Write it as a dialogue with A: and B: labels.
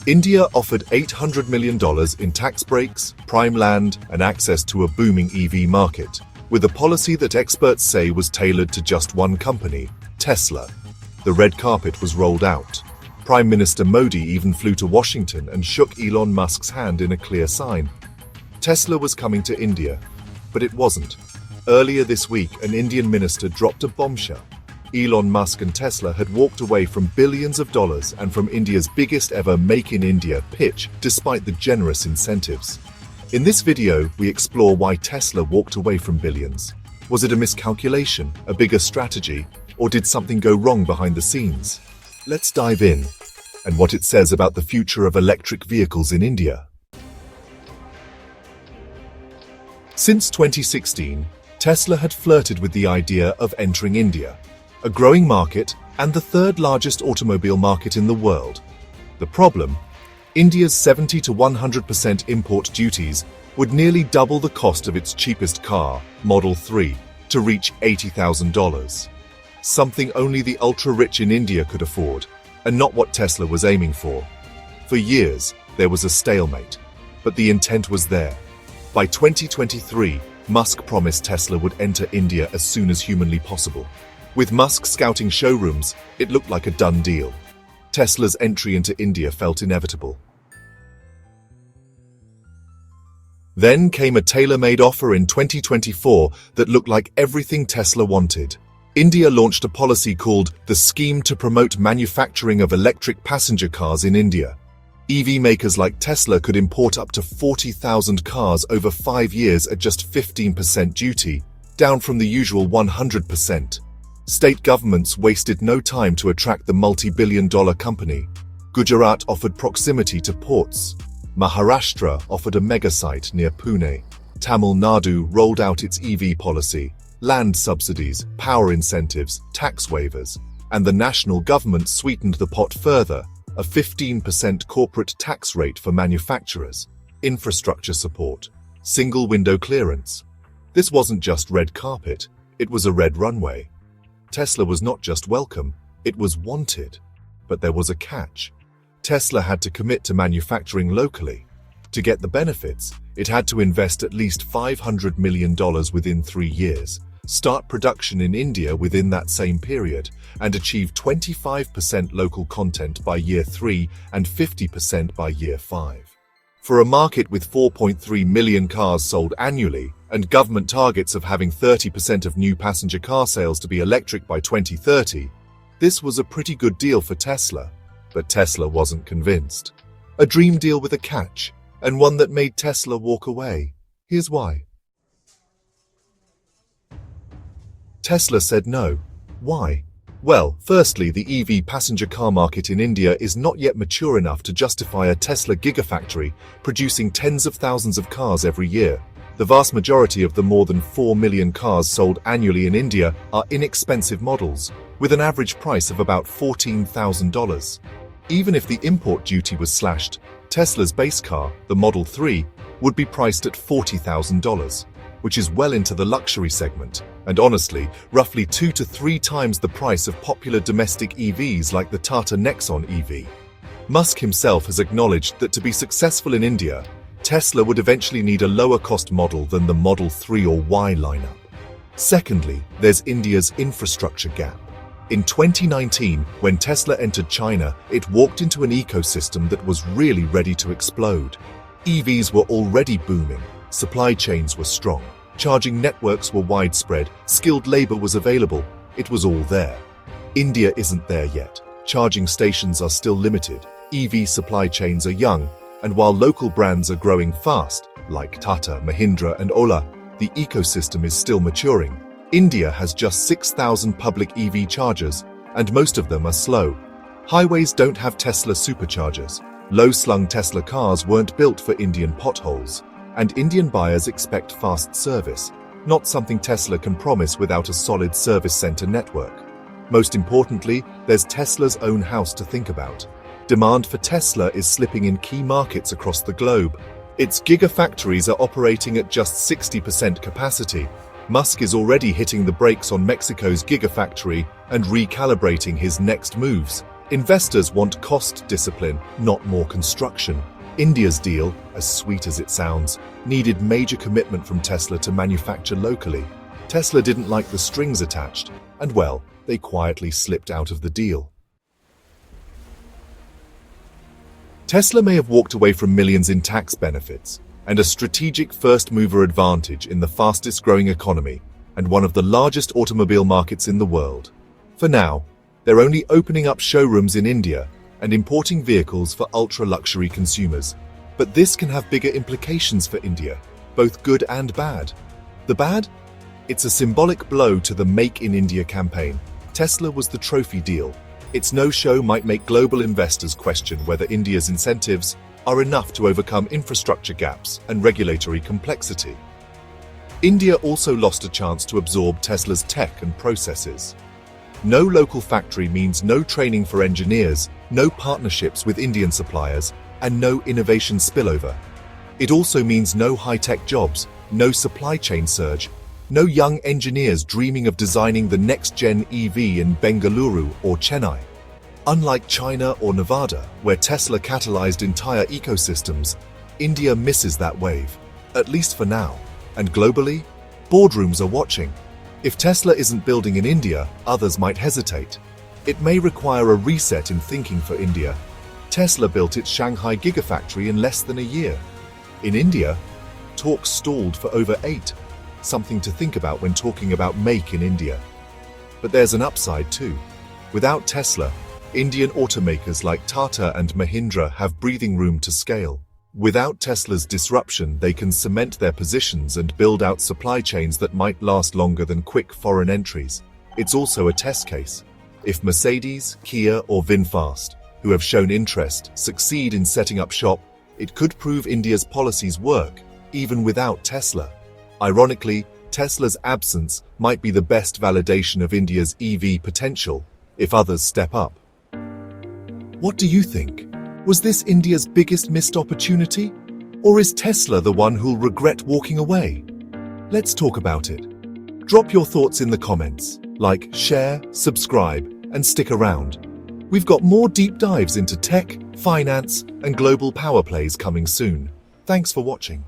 A: India offered $800 million in tax breaks, prime land, and access to a booming EV market, with a policy that experts say was tailored to just one company, Tesla. The red carpet was rolled out. Prime Minister Modi even flew to Washington and shook Elon Musk's hand in a clear sign. Tesla was coming to India, but it wasn't. Earlier this week, an Indian minister dropped a bombshell. Elon Musk and Tesla had walked away from billions of dollars and from India's biggest ever Make in India pitch, despite the generous incentives. In this video, we explore why Tesla walked away from billions. Was it a miscalculation, a bigger strategy, or did something go wrong behind the scenes? Let's dive in, and what it says about the future of electric vehicles in India. Since 2016, Tesla had flirted with the idea of entering India, a growing market and the third largest automobile market in the world. The problem? India's 70 to 100% import duties would nearly double the cost of its cheapest car, Model 3, to reach $80,000. Something only the ultra-rich in India could afford, and not what Tesla was aiming for. For years, there was a stalemate, but the intent was there. By 2023, Musk promised Tesla would enter India as soon as humanly possible. With Musk scouting showrooms, it looked like a done deal. Tesla's entry into India felt inevitable. Then came a tailor-made offer in 2024 that looked like everything Tesla wanted. India launched a policy called the Scheme to Promote Manufacturing of Electric Passenger Cars in India. EV makers like Tesla could import up to 40,000 cars over 5 years at just 15% duty, down from the usual 100%. State governments wasted no time to attract the multi-billion-dollar company. Gujarat offered proximity to ports. Maharashtra offered a mega-site near Pune. Tamil Nadu rolled out its EV policy, land subsidies, power incentives, tax waivers, and the national government sweetened the pot further, a 15% corporate tax rate for manufacturers, infrastructure support, single-window clearance. This wasn't just red carpet, it was a red runway. Tesla was not just welcome, it was wanted. But there was a catch. Tesla had to commit to manufacturing locally. To get the benefits, it had to invest at least $500 million within 3 years, start production in India within that same period, and achieve 25% local content by year 3 and 50% by year 5. For a market with 4.3 million cars sold annually, and government targets of having 30% of new passenger car sales to be electric by 2030, this was a pretty good deal for Tesla. But Tesla wasn't convinced. A dream deal with a catch, and one that made Tesla walk away. Here's why. Tesla said no. Why? Well, firstly, the EV passenger car market in India is not yet mature enough to justify a Tesla gigafactory producing tens of thousands of cars every year. The vast majority of the more than 4 million cars sold annually in India are inexpensive models, with an average price of about $14,000. Even if the import duty was slashed, Tesla's base car, the Model 3, would be priced at $40,000, which is well into the luxury segment, and honestly, roughly 2 to 3 times the price of popular domestic EVs like the Tata Nexon EV. Musk himself has acknowledged that to be successful in India, Tesla would eventually need a lower-cost model than the Model 3 or Y lineup. Secondly, there's India's infrastructure gap. In 2019, when Tesla entered China, it walked into an ecosystem that was really ready to explode. EVs were already booming, supply chains were strong, charging networks were widespread, skilled labor was available, it was all there. India isn't there yet. Charging stations are still limited, EV supply chains are young, and while local brands are growing fast, like Tata, Mahindra, and Ola, the ecosystem is still maturing. India has just 6,000 public EV chargers, and most of them are slow. Highways don't have Tesla superchargers. Low-slung Tesla cars weren't built for Indian potholes, and Indian buyers expect fast service, not something Tesla can promise without a solid service center network. Most importantly, there's Tesla's own house to think about. Demand for Tesla is slipping in key markets across the globe. Its gigafactories are operating at just 60% capacity. Musk is already hitting the brakes on Mexico's gigafactory and recalibrating his next moves. Investors want cost discipline, not more construction. India's deal, as sweet as it sounds, needed major commitment from Tesla to manufacture locally. Tesla didn't like the strings attached, and well, they quietly slipped out of the deal. Tesla may have walked away from millions in tax benefits and a strategic first-mover advantage in the fastest-growing economy and one of the largest automobile markets in the world. For now, they're only opening up showrooms in India and importing vehicles for ultra-luxury consumers. But this can have bigger implications for India, both good and bad. The bad? It's a symbolic blow to the Make in India campaign. Tesla was the trophy deal. Its no-show might make global investors question whether India's incentives are enough to overcome infrastructure gaps and regulatory complexity. India also lost a chance to absorb Tesla's tech and processes. No local factory means no training for engineers, no partnerships with Indian suppliers, and no innovation spillover. It also means no high-tech jobs, no supply chain surge, no young engineers dreaming of designing the next-gen EV in Bengaluru or Chennai. Unlike China or Nevada, where Tesla catalyzed entire ecosystems, India misses that wave, at least for now. And globally, boardrooms are watching. If Tesla isn't building in India, others might hesitate. It may require a reset in thinking for India. Tesla built its Shanghai Gigafactory in less than a year. In India, talks stalled for over 8. Something to think about when talking about Make in India. But there's an upside too. Without Tesla, Indian automakers like Tata and Mahindra have breathing room to scale. Without Tesla's disruption, they can cement their positions and build out supply chains that might last longer than quick foreign entries. It's also a test case. If Mercedes, Kia, or VinFast, who have shown interest, succeed in setting up shop, it could prove India's policies work, even without Tesla. Ironically, Tesla's absence might be the best validation of India's EV potential if others step up. What do you think? Was this India's biggest missed opportunity? Or is Tesla the one who'll regret walking away? Let's talk about it. Drop your thoughts in the comments. Like, share, subscribe, and stick around. We've got more deep dives into tech, finance, and global power plays coming soon. Thanks for watching.